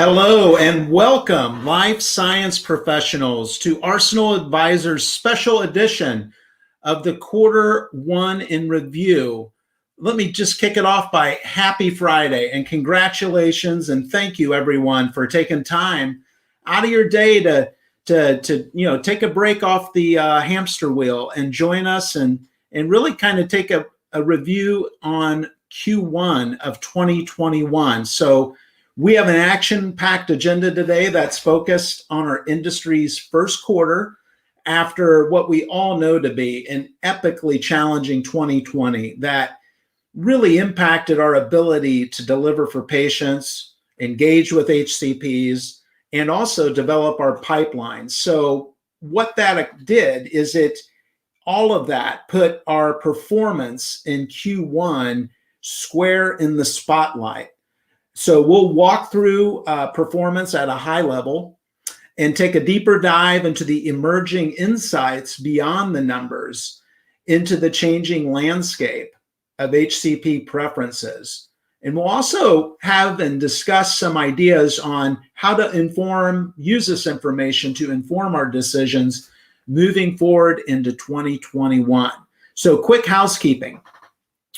Hello and welcome, life science professionals, to Arsenal Advisors' special edition of the Quarter One in Review. Let me just kick it off by happy Friday and congratulations and thank you everyone for taking time out of your day to take a break off the hamster wheel and join us and really kind of take a review on Q1 of 2021. So we have an action-packed agenda today that's focused on our industry's first quarter after what we all know to be an epically challenging 2020 that really impacted our ability to deliver for patients, engage with HCPs, and also develop our pipeline. So what that did is all of that put our performance in Q1 square in the spotlight. So we'll walk through performance at a high level and take a deeper dive into the emerging insights beyond the numbers, into the changing landscape of HCP preferences. And we'll also have and discuss some ideas on how to use this information to inform our decisions moving forward into 2021. So quick housekeeping.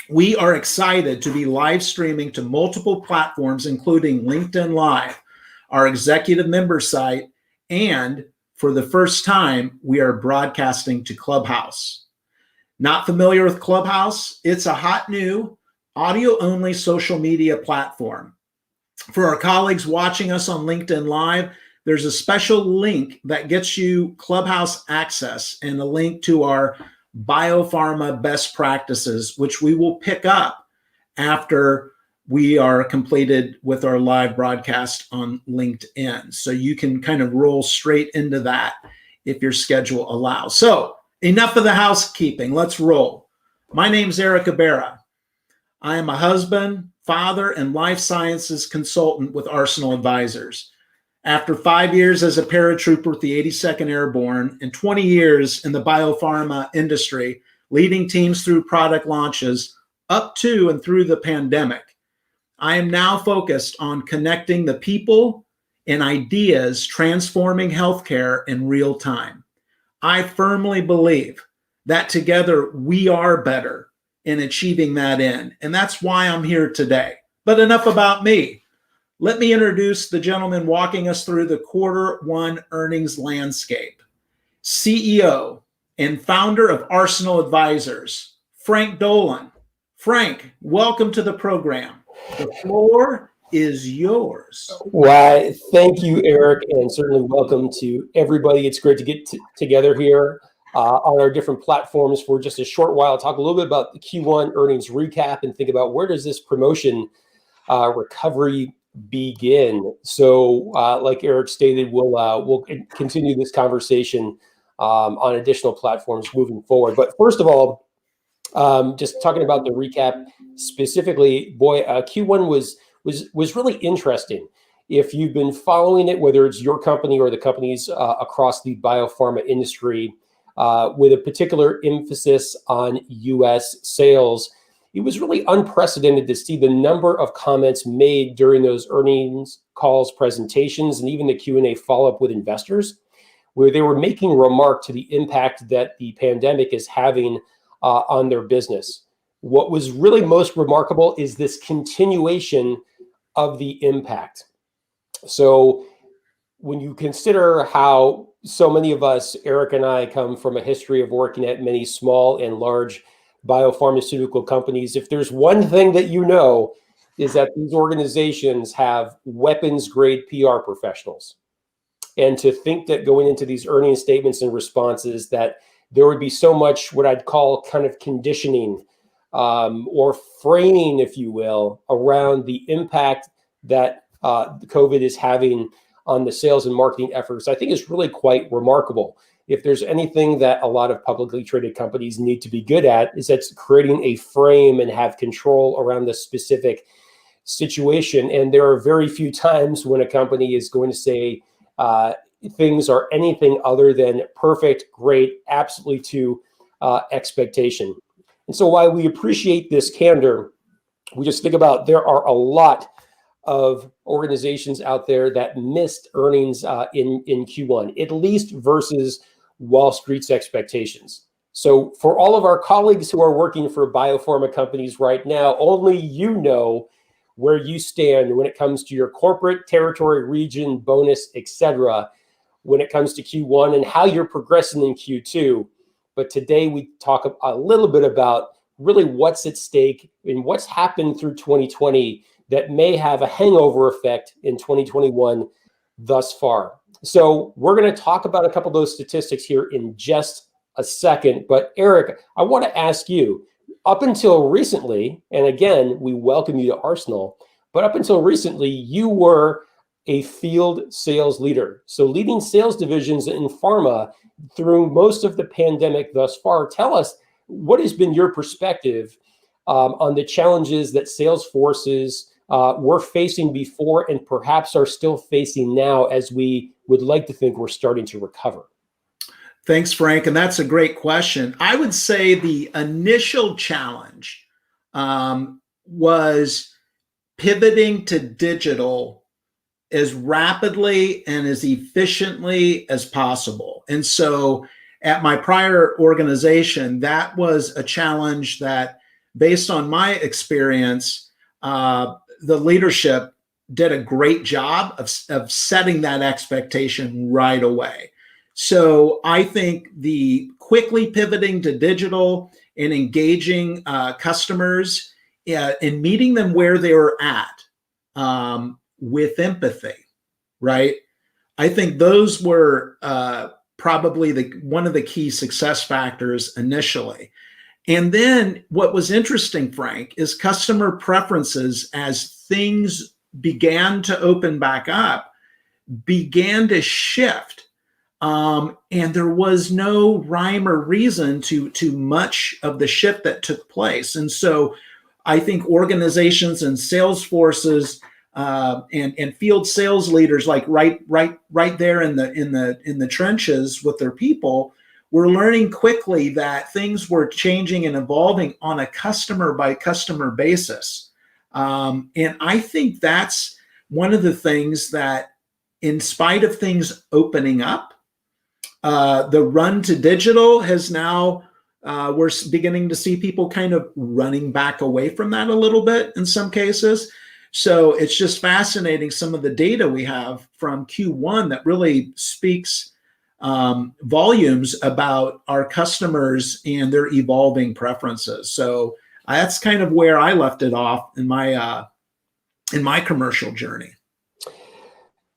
We are excited to be live streaming to multiple platforms, including LinkedIn Live, our executive member site, and for the first time, we are broadcasting to Clubhouse. Not familiar with Clubhouse? It's a hot new audio-only social media platform. For our colleagues watching us on LinkedIn Live, there's a special link that gets you Clubhouse access and a link to our Biopharma best practices, which we will pick up after we are completed with our live broadcast on LinkedIn. So you can kind of roll straight into that if your schedule allows. So enough of the housekeeping, let's roll. My name's Eric Gubera. I am a husband, father, and life sciences consultant with Arsenal Advisors. After 5 years as a paratrooper with the 82nd Airborne and 20 years in the biopharma industry, leading teams through product launches up to and through the pandemic, I am now focused on connecting the people and ideas transforming healthcare in real time. I firmly believe that together we are better in achieving that end, and that's why I'm here today. But enough about me. Let me introduce the gentleman walking us through the quarter one earnings landscape. CEO and founder of Arsenal Advisors, Frank Dolan. Frank, welcome to the program. The floor is yours. Why, thank you, Eric, and certainly welcome to everybody. It's great to get together here on our different platforms for just a short while, talk a little bit about the Q1 earnings recap and think about where does this promotion recovery begin. So like Eric stated, we'll continue this conversation on additional platforms moving forward. But first of all, just talking about the recap specifically, boy, Q1 was really interesting. If you've been following it, whether it's your company or the companies across the biopharma industry, with a particular emphasis on U.S. sales, it was really unprecedented to see the number of comments made during those earnings calls, presentations, and even the Q&A follow-up with investors, where they were making remark to the impact that the pandemic is having on their business. What was really most remarkable is this continuation of the impact. So when you consider how so many of us, Eric and I, come from a history of working at many small and large biopharmaceutical companies, if there's one thing that you know is that these organizations have weapons-grade PR professionals. And to think that going into these earnings statements and responses that there would be so much what I'd call kind of conditioning or framing, if you will, around the impact that COVID is having on the sales and marketing efforts, I think is really quite remarkable. If there's anything that a lot of publicly traded companies need to be good at, is that's creating a frame and have control around the specific situation. And there are very few times when a company is going to say things are anything other than perfect, great, absolutely to expectation. And so while we appreciate this candor, we just think about there are a lot of organizations out there that missed earnings in Q1, at least versus Wall Street's expectations. So for all of our colleagues who are working for biopharma companies right now, only you know where you stand when it comes to your corporate territory, region, bonus, etc., when it comes to Q1 and how you're progressing in Q2. But today we talk a little bit about really what's at stake and what's happened through 2020 that may have a hangover effect in 2021 thus far. So we're going to talk about a couple of those statistics here in just a second. But Eric, I want to ask you, up until recently, and again, we welcome you to Arsenal, but up until recently, you were a field sales leader. So leading sales divisions in pharma through most of the pandemic thus far. Tell us, what has been your perspective on the challenges that sales forces were facing before and perhaps are still facing now, as we would like to think we're starting to recover? Thanks, Frank. And that's a great question. I would say the initial challenge was pivoting to digital as rapidly and as efficiently as possible. And so at my prior organization, that was a challenge that, based on my experience, the leadership did a great job of setting that expectation right away. So I think the quickly pivoting to digital and engaging customers and meeting them where they were at with empathy, right? I think those were probably one of the key success factors initially. And then what was interesting, Frank, is customer preferences, as things began to open back up, began to shift. And there was no rhyme or reason to much of the shift that took place. And so I think organizations and sales forces and field sales leaders, like right there in the trenches with their people, were learning quickly that things were changing and evolving on a customer by customer basis. And I think that's one of the things that, in spite of things opening up, the run to digital has now, we're beginning to see people kind of running back away from that a little bit in some cases. So it's just fascinating, some of the data we have from Q1 that really speaks volumes about our customers and their evolving preferences. So that's kind of where I left it off in my commercial journey.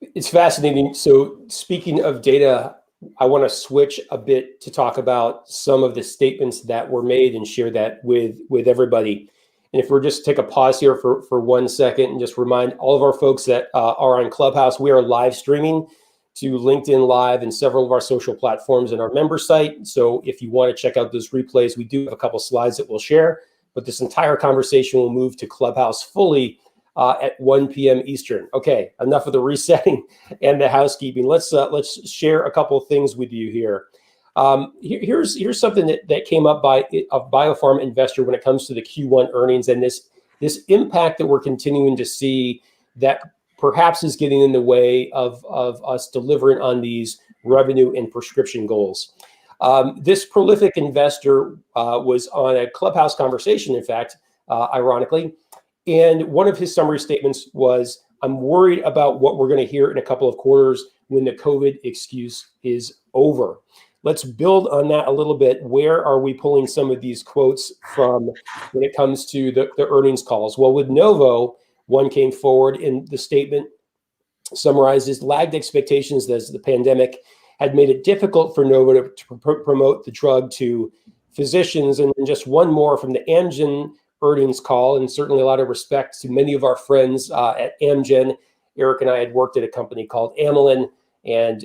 It's fascinating. So speaking of data, I want to switch a bit to talk about some of the statements that were made and share that with everybody. And if we're just take a pause here for 1 second and just remind all of our folks that are on Clubhouse, we are live streaming to LinkedIn Live and several of our social platforms and our member site. So if you want to check out those replays, we do have a couple slides that we'll share, but this entire conversation will move to Clubhouse fully at 1 p.m. Eastern. Okay, enough of the resetting and the housekeeping. Let's share a couple of things with you here. Here's something that came up by a biopharma investor when it comes to the Q1 earnings and this impact that we're continuing to see that perhaps is getting in the way of us delivering on these revenue and prescription goals. This prolific investor was on a Clubhouse conversation, in fact, ironically, and one of his summary statements was, "I'm worried about what we're going to hear in a couple of quarters when the COVID excuse is over." Let's build on that a little bit. Where are we pulling some of these quotes from when it comes to the earnings calls? Well, with Novo, one came forward in the statement summarizes lagged expectations as the pandemic had made it difficult for Novo to promote the drug to physicians. And just one more from the Amgen earnings call, and certainly a lot of respect to many of our friends at Amgen. Eric and I had worked at a company called Amylin, and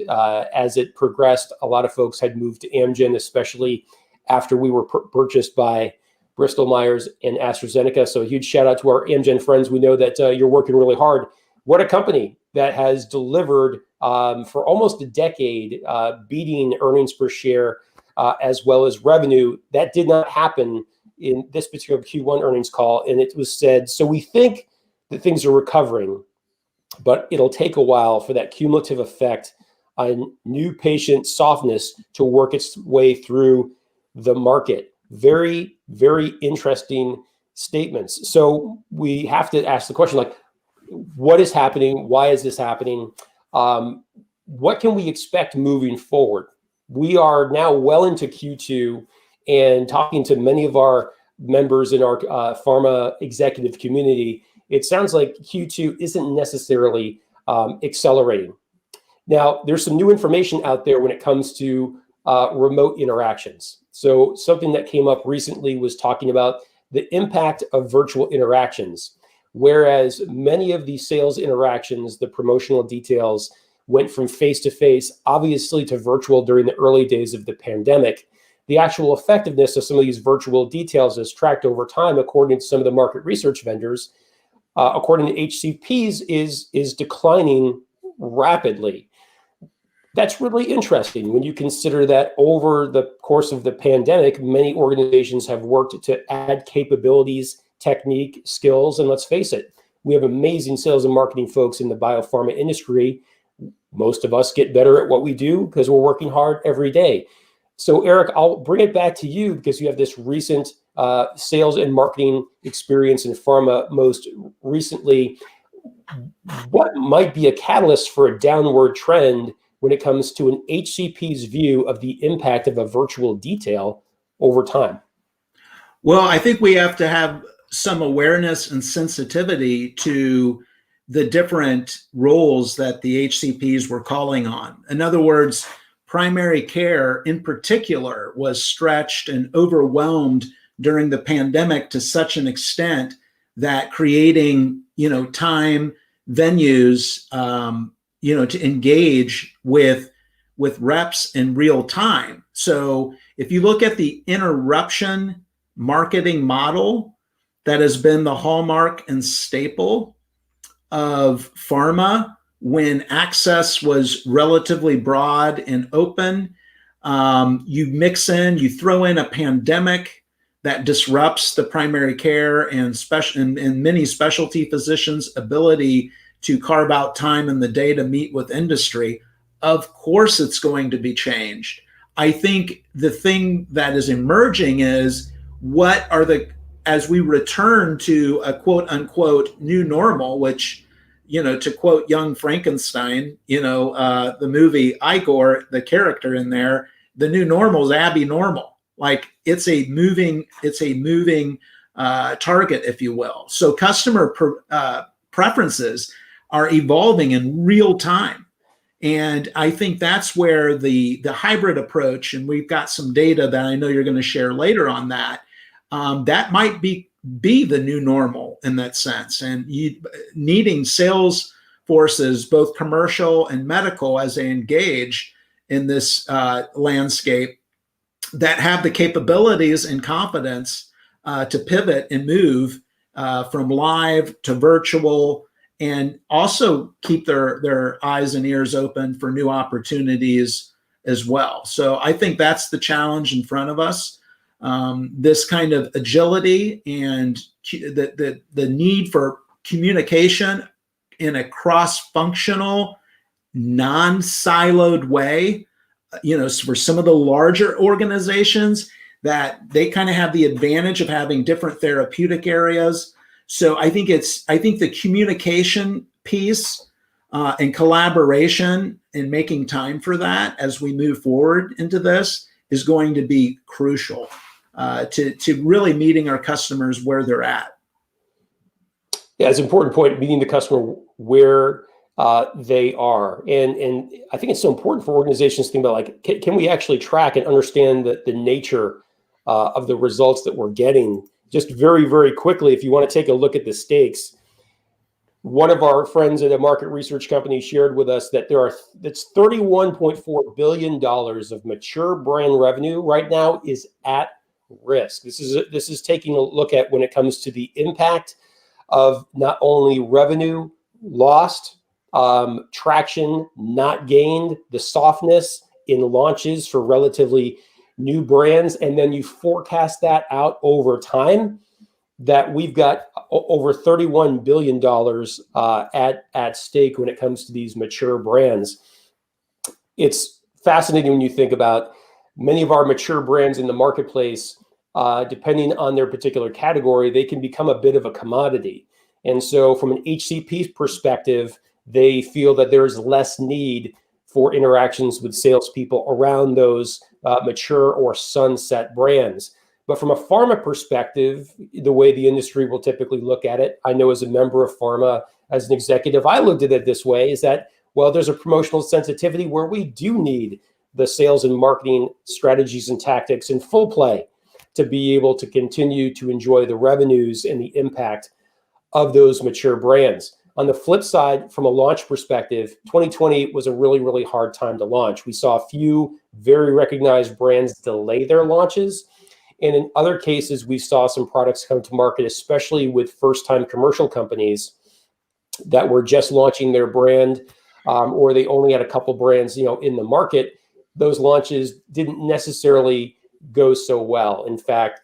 as it progressed, a lot of folks had moved to Amgen, especially after we were purchased by Bristol Myers and AstraZeneca. So a huge shout out to our Amgen friends. We know that you're working really hard. What a company that has delivered for almost a decade, beating earnings per share as well as revenue. That did not happen in this particular Q1 earnings call. And it was said, so we think that things are recovering, but it'll take a while for that cumulative effect on new patient softness to work its way through the market. Very, very interesting statements. So we have to ask the question, like, what is happening? Why is this happening? What can we expect moving forward? We are now well into Q2 and talking to many of our members in our pharma executive community. It sounds like Q2 isn't necessarily accelerating. Now, there's some new information out there when it comes to remote interactions. So something that came up recently was talking about the impact of virtual interactions. Whereas many of these sales interactions, the promotional details, went from face-to-face, obviously, to virtual during the early days of the pandemic, the actual effectiveness of some of these virtual details is tracked over time, according to some of the market research vendors, according to HCPs, is declining rapidly. That's really interesting when you consider that over the course of the pandemic, many organizations have worked to add capabilities, technique, skills, and let's face it, we have amazing sales and marketing folks in the biopharma industry. Most of us get better at what we do because we're working hard every day. So Eric, I'll bring it back to you because you have this recent sales and marketing experience in pharma most recently. What might be a catalyst for a downward trend when it comes to an HCP's view of the impact of a virtual detail over time? Well, I think we have to have some awareness and sensitivity to the different roles that the HCPs were calling on. In other words, primary care in particular was stretched and overwhelmed during the pandemic to such an extent that creating, time, venues, to engage with reps in real time. So if you look at the interruption marketing model that has been the hallmark and staple of pharma when access was relatively broad and open, you throw in a pandemic that disrupts the primary care and many specialty physicians' ability to carve out time in the day to meet with industry. Of course, it's going to be changed. I think the thing that is emerging is as we return to a quote unquote new normal, which, to quote Young Frankenstein, the movie Igor, the character in there, the new normal is Abby normal. Like it's a moving target, if you will. So customer preferences are evolving in real time. And I think that's where the hybrid approach, and we've got some data that I know you're going to share later on that might be the new normal in that sense. And needing sales forces, both commercial and medical, as they engage in this landscape, that have the capabilities and confidence to pivot and move from live to virtual, and also keep their eyes and ears open for new opportunities as well. So I think that's the challenge in front of us. This kind of agility and the need for communication in a cross-functional, non-siloed way, for some of the larger organizations, that they kind of have the advantage of having different therapeutic areas. So I think the communication piece and collaboration and making time for that as we move forward into this is going to be crucial to really meeting our customers where they're at. Yeah, it's an important point, meeting the customer where they are. And I think it's so important for organizations to think about, like, can we actually track and understand the nature of the results that we're getting? Just very, very quickly, if you want to take a look at the stakes, one of our friends at a market research company shared with us that that's $31.4 billion of mature brand revenue right now is at risk. This is taking a look at when it comes to the impact of not only revenue lost, traction not gained, the softness in launches for relatively new brands, and then you forecast that out over time. that we've got over $31 billion at stake when it comes to these mature brands. It's fascinating when you think about many of our mature brands in the marketplace, depending on their particular category, they can become a bit of a commodity. And so from an HCP perspective, they feel that there is less need for interactions with salespeople around those mature or sunset brands. But from a pharma perspective, the way the industry will typically look at it, I know as a member of pharma, as an executive, I looked at it this way, is that, well, there's a promotional sensitivity where we do need the sales and marketing strategies and tactics in full play to be able to continue to enjoy the revenues and the impact of those mature brands. On the flip side, from a launch perspective, 2020 was a really, really hard time to launch. We saw a few very recognized brands delay their launches. And in other cases, we saw some products come to market, especially with first-time commercial companies that were just launching their brand, or they only had a couple brands, in the market. Those launches didn't necessarily go so well. In fact,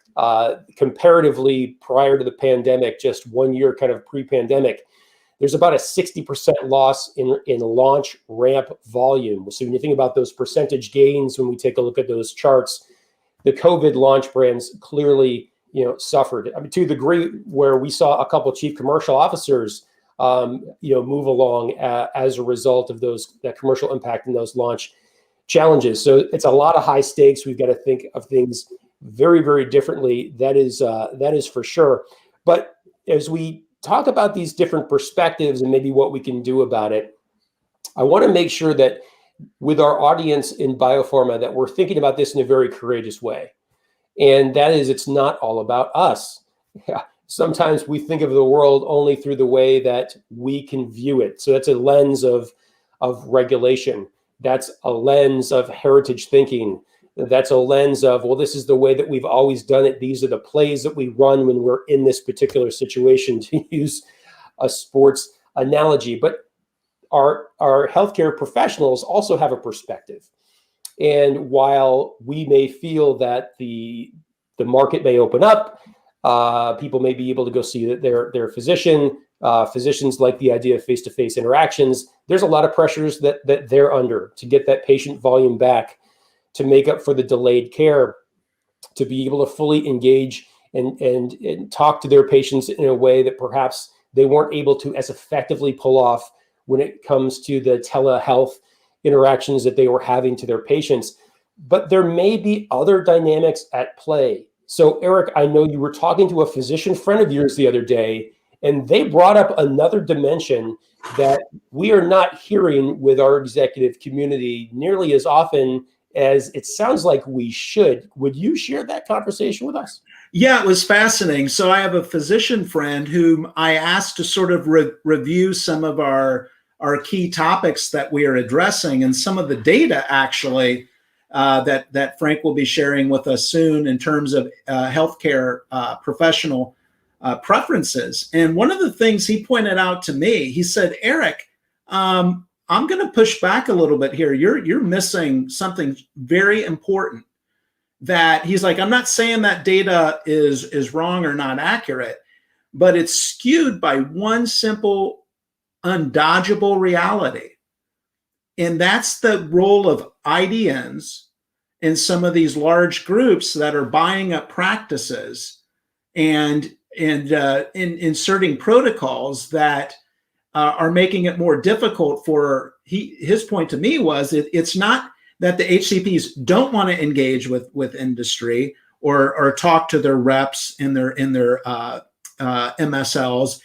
comparatively, prior to the pandemic, just 1 year kind of pre-pandemic, there's about a 60% loss in launch ramp volume. So when you think about those percentage gains, when we take a look at those charts, the COVID launch brands clearly, suffered. I mean, to the degree where we saw a couple of chief commercial officers, move along as a result of that commercial impact and those launch challenges. So it's a lot of high stakes. We've got to think of things very, very differently. That is for sure. But as we talk about these different perspectives and maybe what we can do about it, I want to make sure that with our audience in biopharma that we're thinking about this in a very courageous way. And that is, it's not all about us. Yeah. Sometimes we think of the world only through the way that we can view it. So that's a lens of regulation. That's a lens of heritage thinking. That's a lens of, well, this is the way that we've always done it. These are the plays that we run when we're in this particular situation, to use a sports analogy. But our healthcare professionals also have a perspective. And while we may feel that the market may open up, people may be able to go see their physician. Physicians like the idea of face-to-face interactions. There's a lot of pressures that they're under to get that patient volume back, to make up for the delayed care, to be able to fully engage and talk to their patients in a way that perhaps they weren't able to as effectively pull off when it comes to the telehealth interactions that they were having to their patients. But there may be other dynamics at play. So, Eric, I know you were talking to a physician friend of yours the other day, and they brought up another dimension that we are not hearing with our executive community nearly as often as it sounds like we should. Would you share that conversation with us? Yeah, it was fascinating. So I have a physician friend whom I asked to sort of review some of our key topics that we are addressing, and some of the data actually that Frank will be sharing with us soon in terms of healthcare professional preferences. And one of the things he pointed out to me, he said, Eric, I'm going to push back a little bit here. You're missing something very important. That he's like, I'm not saying that data is wrong or not accurate, but it's skewed by one simple, undodgeable reality. And that's the role of IDNs in some of these large groups that are buying up practices and inserting protocols that are making it more difficult for, his point to me was, it's not that the HCPs don't want to engage with industry or talk to their reps in their MSLs.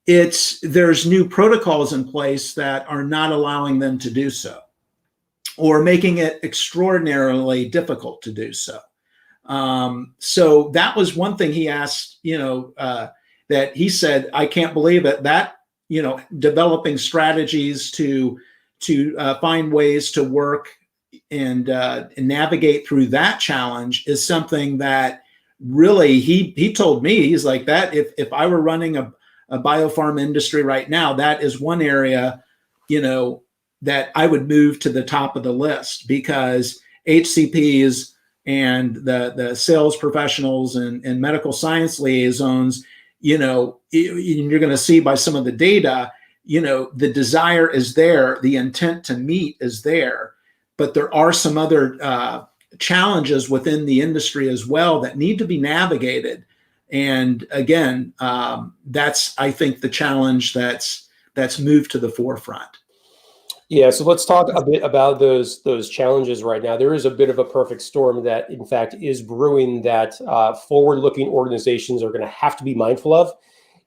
There's new protocols in place that are not allowing them to do so, or making it extraordinarily difficult to do so. So that was one thing he asked, that he said, I can't believe it, that, developing strategies to find ways to work and navigate through that challenge is something that really he told me, he's like, that if I were running a biopharm industry right now, that is one area, that I would move to the top of the list, because HCPs and the sales professionals and medical science liaisons, you're going to see by some of the data, the desire is there, the intent to meet is there, but there are some other challenges within the industry as well that need to be navigated. And again, that's, I think, the challenge that's moved to the forefront. Yeah, so let's talk a bit about those challenges right now. There is a bit of a perfect storm that, in fact, is brewing that forward-looking organizations are going to have to be mindful of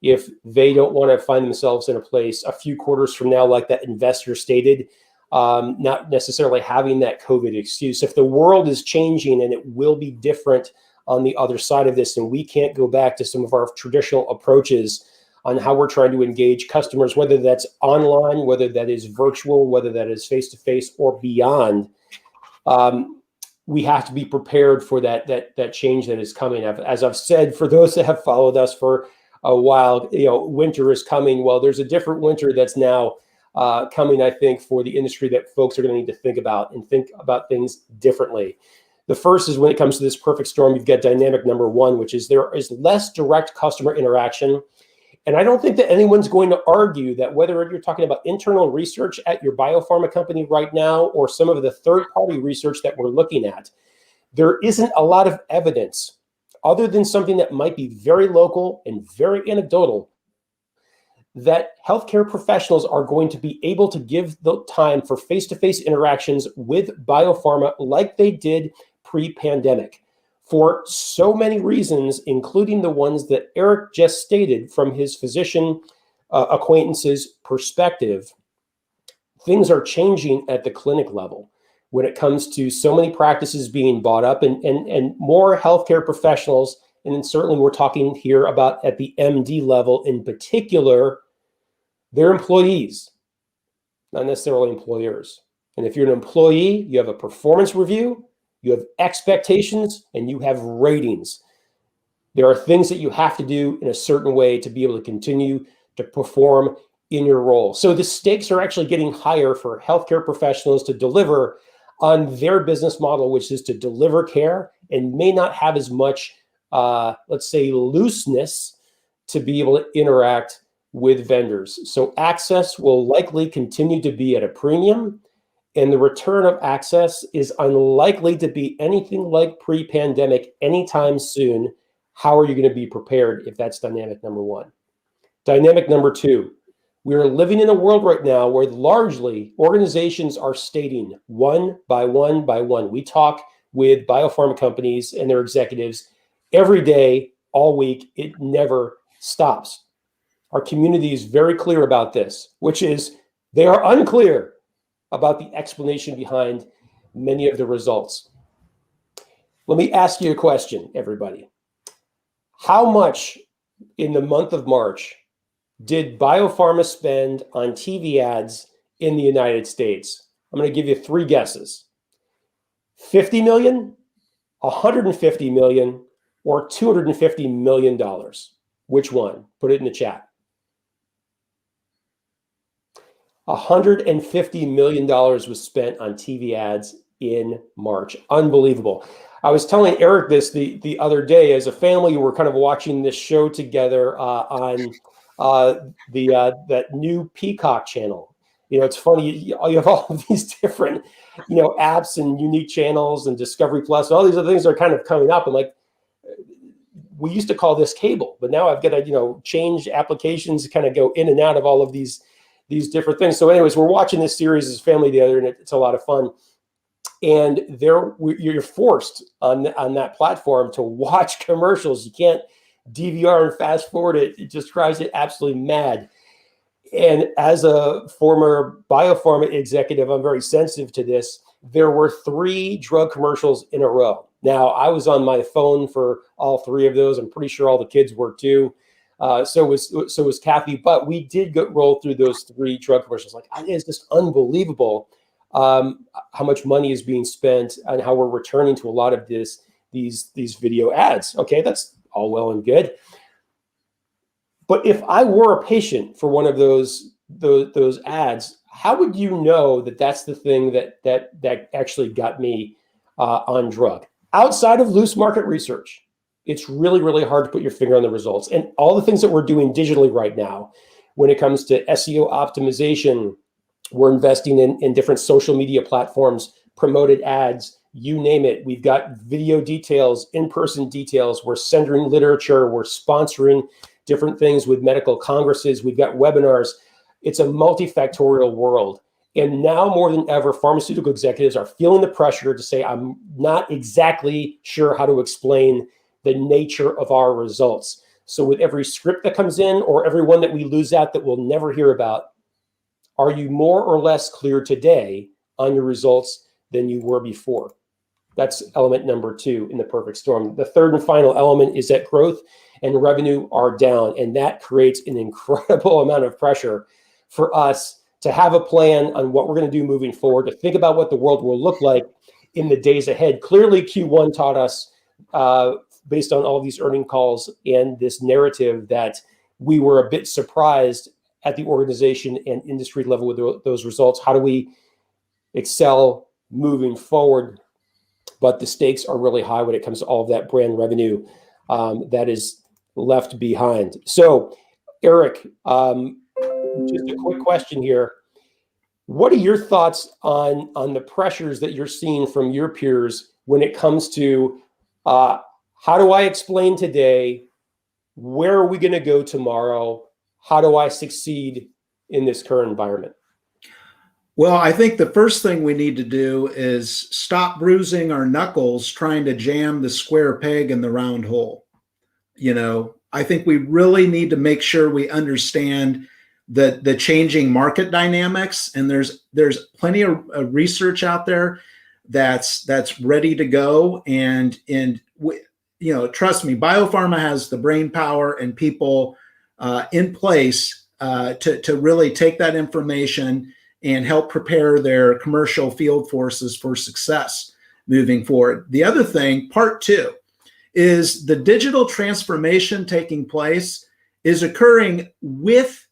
if they don't want to find themselves in a place a few quarters from now, like that investor stated, not necessarily having that COVID excuse. If the world is changing and it will be different on the other side of this, and we can't go back to some of our traditional approaches on how we're trying to engage customers, whether that's online, whether that is virtual, whether that is face-to-face or beyond, we have to be prepared for that change that is coming. As I've said, for those that have followed us for a while, winter is coming. Well, there's a different winter that's now coming, I think, for the industry that folks are going to need to think about and think about things differently. The first is when it comes to this perfect storm, you've got dynamic number one, which is there is less direct customer interaction. And I don't think that anyone's going to argue that whether you're talking about internal research at your biopharma company right now or some of the third-party research that we're looking at, there isn't a lot of evidence other than something that might be very local and very anecdotal that healthcare professionals are going to be able to give the time for face-to-face interactions with biopharma like they did pre-pandemic. For so many reasons, including the ones that Eric just stated from his physician acquaintances' perspective, things are changing at the clinic level when it comes to so many practices being bought up and more healthcare professionals. And then certainly we're talking here about at the MD level in particular, their employees, not necessarily employers. And if you're an employee, you have a performance review, you have expectations, and you have ratings. There are things that you have to do in a certain way to be able to continue to perform in your role. So the stakes are actually getting higher for healthcare professionals to deliver on their business model, which is to deliver care and may not have as much, let's say, looseness to be able to interact with vendors. So access will likely continue to be at a premium. And the return of access is unlikely to be anything like pre-pandemic anytime soon. How are you going to be prepared if that's dynamic number one? Dynamic number two, we are living in a world right now where largely organizations are stating one by one by one. We talk with biopharma companies and their executives every day, all week. It never stops. Our community is very clear about this, which is they are unclear about the explanation behind many of the results. Let me ask you a question, everybody. How much in the month of March did biopharma spend on TV ads in the United States? I'm going to give you three guesses. 50 million, 150 million, or $250 million. Which one? Put it in the chat. $150 million was spent on TV ads in March. Unbelievable. I was telling Eric this the other day. As a family, we're kind of watching this show together on that new Peacock channel. It's funny. You have all of these different, apps and unique channels and Discovery Plus. And all these other things are kind of coming up. And like, we used to call this cable, but now I've got to, change applications, kind of go in and out of all of these different things. So anyways, we're watching this series as family together, and it's a lot of fun. And you're forced on that platform to watch commercials. You can't DVR and fast forward it. It just drives it absolutely mad. And as a former biopharma executive, I'm very sensitive to this. There were 3 drug commercials in a row. Now, I was on my phone for all 3 of those. I'm pretty sure all the kids were too. So was Kathy, but we did roll through those 3 drug commercials. Like, it's just unbelievable how much money is being spent and how we're returning to a lot of these video ads. Okay, that's all well and good. But if I were a patient for one of those ads, how would you know that that's the thing that actually got me on drug? Outside of loose market research, it's really, really hard to put your finger on the results. And all the things that we're doing digitally right now, when it comes to SEO optimization, we're investing in different social media platforms, promoted ads, you name it. We've got video details, in-person details. We're centering literature. We're sponsoring different things with medical congresses. We've got webinars. It's a multifactorial world. And now more than ever, pharmaceutical executives are feeling the pressure to say, I'm not exactly sure how to explain the nature of our results. So with every script that comes in or every one that we lose out that we'll never hear about, are you more or less clear today on your results than you were before? That's element number 2 in the perfect storm. The third and final element is that growth and revenue are down, and that creates an incredible amount of pressure for us to have a plan on what we're going to do moving forward, to think about what the world will look like in the days ahead. Clearly, Q1 taught us, based on all these earning calls and this narrative, that we were a bit surprised at the organization and industry level with those results. How do we excel moving forward? But the stakes are really high when it comes to all of that brand revenue that is left behind. So, Eric, just a quick question here. What are your thoughts on the pressures that you're seeing from your peers when it comes to how do I explain today? Where are we going to go tomorrow? How do I succeed in this current environment? Well, I think the first thing we need to do is stop bruising our knuckles trying to jam the square peg in the round hole. I think we really need to make sure we understand the changing market dynamics, and there's plenty of research out there that's ready to go. And trust me, biopharma has the brain power and people in place to really take that information and help prepare their commercial field forces for success moving forward. The other thing, part 2, is the digital transformation taking place is occurring with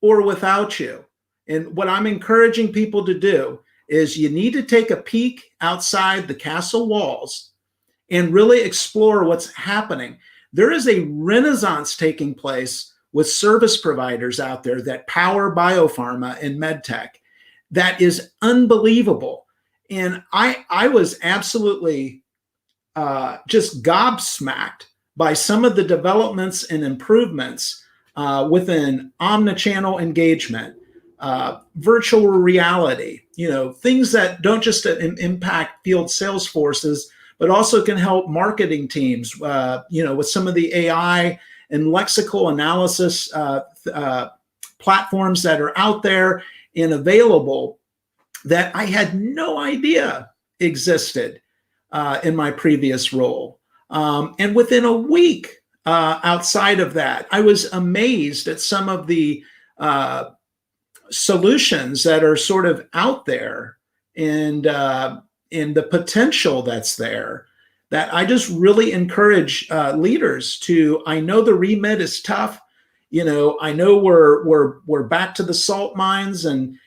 or without you. And what I'm encouraging people to do is you need to take a peek outside the castle walls and really explore what's happening. There is a renaissance taking place with service providers out there that power biopharma and medtech. That is unbelievable. And I was absolutely just gobsmacked by some of the developments and improvements within omnichannel engagement, virtual reality, things that don't just impact field sales forces, but also can help marketing teams, with some of the AI and lexical analysis platforms that are out there and available that I had no idea existed in my previous role. And within a week outside of that, I was amazed at some of the solutions that are sort of out there and the potential that's there, that I just really encourage leaders to. I know the remit is tough. I know we're back to the salt mines and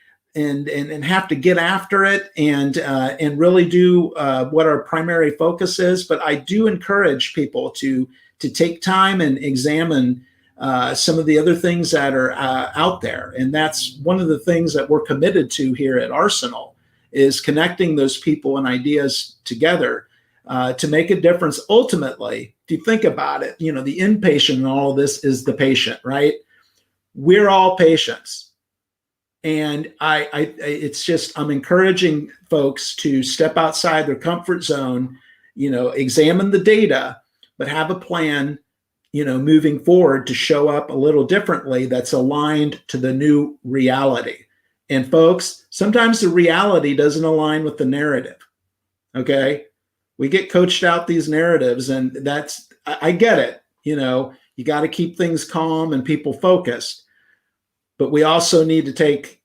have to get after it and really do what our primary focus is. But I do encourage people to take time and examine some of the other things that are out there. And that's one of the things that we're committed to here at Arsenal, is connecting those people and ideas together to make a difference. Ultimately, if you think about it, the inpatient in all of this is the patient, right? We're all patients. And I'm encouraging folks to step outside their comfort zone, examine the data, but have a plan, moving forward to show up a little differently that's aligned to the new reality. And folks, sometimes the reality doesn't align with the narrative. Okay. We get coached out these narratives, and I get it. You got to keep things calm and people focused, but we also need to take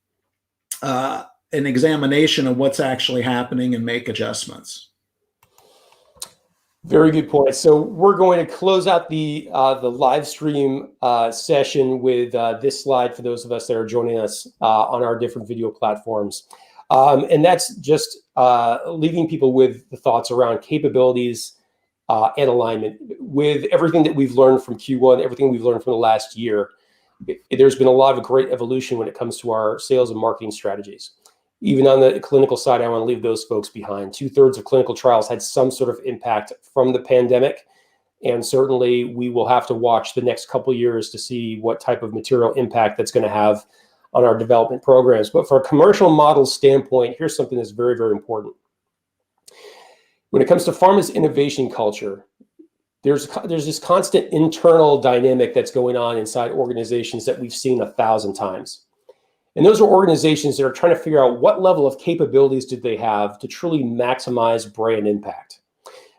an examination of what's actually happening and make adjustments. Very good point. So we're going to close out the live stream session with this slide for those of us that are joining us on our different video platforms. And that's just leaving people with the thoughts around capabilities and alignment. With everything that we've learned from Q1, everything we've learned from the last year, there's been a lot of great evolution when it comes to our sales and marketing strategies. Even on the clinical side, I want to leave those folks behind. 2/3 of clinical trials had some sort of impact from the pandemic. And certainly we will have to watch the next couple of years to see what type of material impact that's going to have on our development programs. But for a commercial model standpoint, here's something that's very, very important. When it comes to pharma's innovation culture, there's this constant internal dynamic that's going on inside organizations that we've seen 1,000 times. And those are organizations that are trying to figure out what level of capabilities do they have to truly maximize brand impact.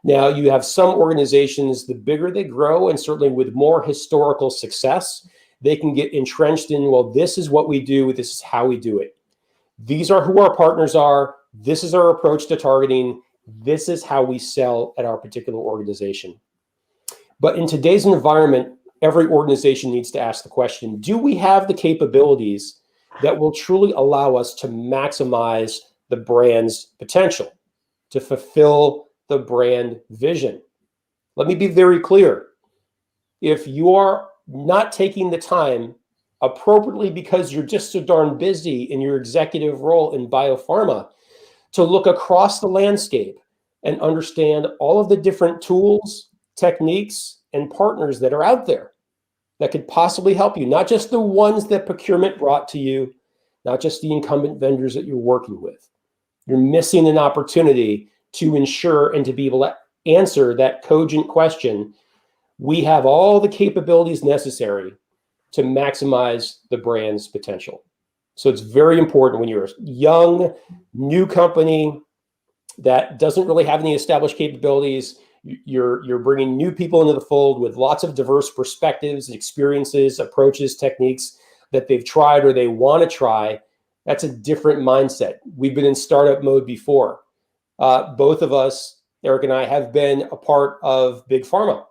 Now, you have some organizations, the bigger they grow, and certainly with more historical success, they can get entrenched in, well, this is what we do, this is how we do it. These are who our partners are, this is our approach to targeting, this is how we sell at our particular organization. But in today's environment, every organization needs to ask the question, do we have the capabilities that will truly allow us to maximize the brand's potential, to fulfill the brand vision? Let me be very clear. If you are not taking the time appropriately because you're just so darn busy in your executive role in biopharma to look across the landscape and understand all of the different tools, techniques, and partners that are out there that could possibly help you, not just the ones that procurement brought to you, not just the incumbent vendors that you're working with. You're missing an opportunity to ensure and to be able to answer that cogent question. We have all the capabilities necessary to maximize the brand's potential. So it's very important when you're a young, new company that doesn't really have any established capabilities, you're bringing new people into the fold with lots of diverse perspectives, experiences, approaches, techniques that they've tried or they want to try. That's a different mindset. We've been in startup mode before. Both of us, Eric and I, have been a part of big pharma.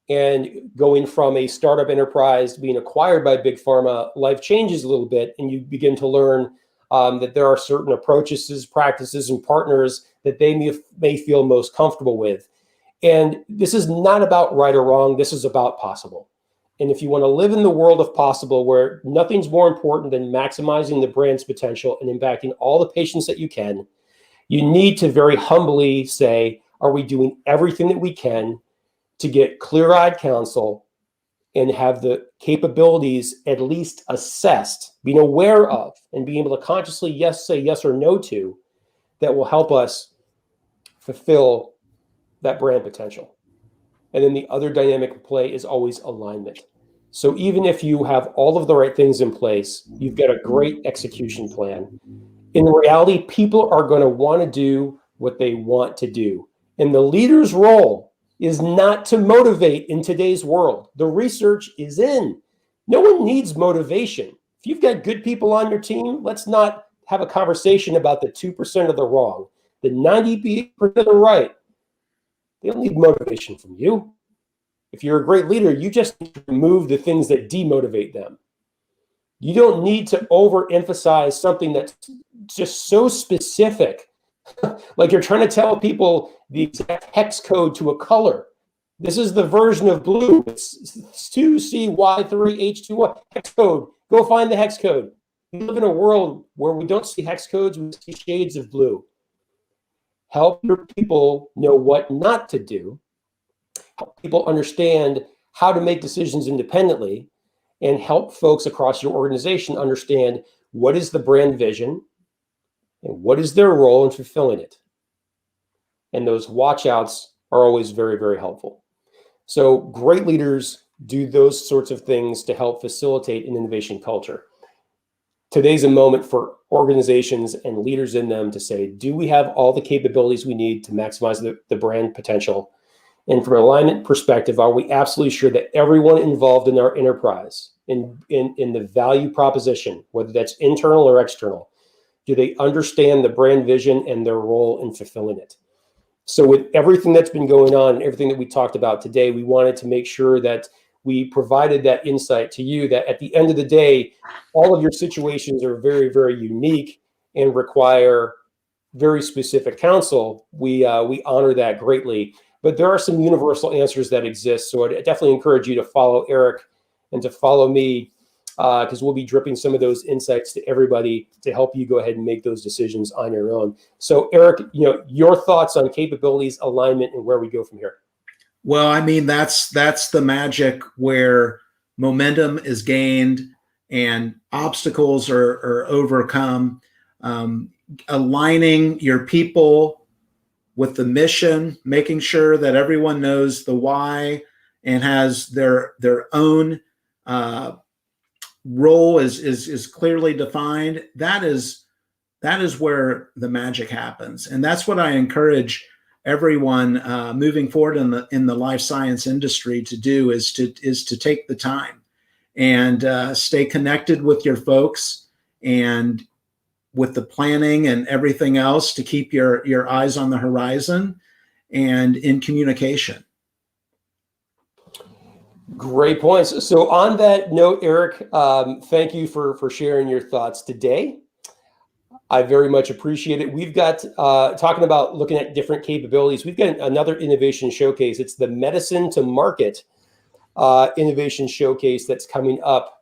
And going from a startup enterprise to being acquired by big pharma, life changes a little bit, and you begin to learn that there are certain approaches, practices, and partners that they may feel most comfortable with. And this is not about right or wrong. This is about possible. And if you want to live in the world of possible, where nothing's more important than maximizing the brand's potential and impacting all the patients that you can, you need to very humbly say, are we doing everything that we can to get clear-eyed counsel and have the capabilities at least assessed, being aware of, and being able to consciously say yes or no to, that will help us fulfill that brand potential. And then the other dynamic at play is always alignment. So even if you have all of the right things in place, you've got a great execution plan. In reality, people are going to want to do what they want to do. And the leader's role is not to motivate in today's world. The research is in. No one needs motivation. If you've got good people on your team, let's not have a conversation about the 2% of the wrong. The 98% of the right. They don't need motivation from you. If you're a great leader, you just need to remove the things that demotivate them. You don't need to overemphasize something that's just so specific. Like you're trying to tell people the exact hex code to a color. This is the version of blue. It's 2CY3H21 hex code. Go find the hex code. We live in a world where we don't see hex codes, we see shades of blue. Help your people know what not to do. Help people understand how to make decisions independently, and help folks across your organization understand what is the brand vision and what is their role in fulfilling it. And those watch-outs are always very, very helpful. So great leaders do those sorts of things to help facilitate an innovation culture. Today's a moment for organizations and leaders in them to say, do we have all the capabilities we need to maximize the brand potential? And from an alignment perspective, are we absolutely sure that everyone involved in our enterprise, in the value proposition, whether that's internal or external, do they understand the brand vision and their role in fulfilling it? So with everything that's been going on, everything that we talked about today, we wanted to make sure that we provided that insight to you, that at the end of the day, all of your situations are very, very unique and require very specific counsel. We honor that greatly. but there are some universal answers that exist. So I definitely encourage you to follow Eric and to follow me, because we'll be dripping some of those insights to everybody to help you go ahead and make those decisions on your own. So Eric, your thoughts on capabilities, alignment, and where we go from here. Well, I mean, that's the magic where momentum is gained and obstacles are overcome. Aligning your people with the mission, making sure that everyone knows the why and has their own role is clearly defined. That is where the magic happens, and that's what I encourage everyone moving forward in the life science industry to do is to take the time and stay connected with your folks and with the planning and everything else to keep your eyes on the horizon and in communication. Great points. So on that note, Eric, thank you for sharing your thoughts today. I very much appreciate it. We've got, talking about looking at different capabilities, we've got another innovation showcase. It's the Medicine to Market innovation showcase that's coming up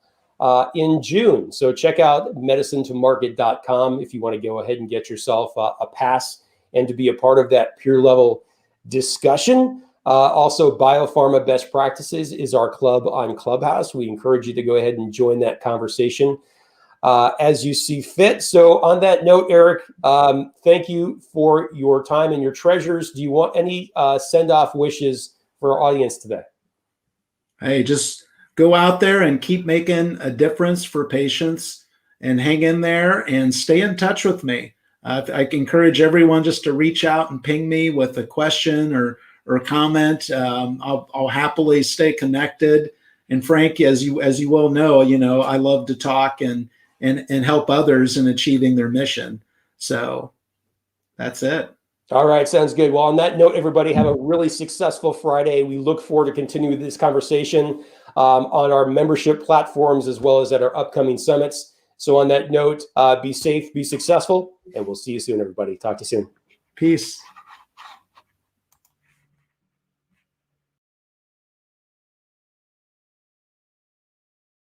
in June. So check out medicinetomarket.com if you want to go ahead and get yourself a pass and to be a part of that peer level discussion. Also, Biopharma Best Practices is our club on Clubhouse. We encourage you to go ahead and join that conversation as you see fit. So on that note, Eric, thank you for your time and your treasures. Do you want any send-off wishes for our audience today? Hey, just go out there and keep making a difference for patients and hang in there and stay in touch with me. I encourage everyone just to reach out and ping me with a question or comment. I'll happily stay connected. And Frank, as you well know, I love to talk and help others in achieving their mission. So that's it. All right, sounds good. Well, on that note, everybody have a really successful Friday. We look forward to continuing this conversation on our membership platforms as well as at our upcoming summits. So on that note, be safe, be successful, and we'll see you soon, everybody. Talk to you soon. Peace.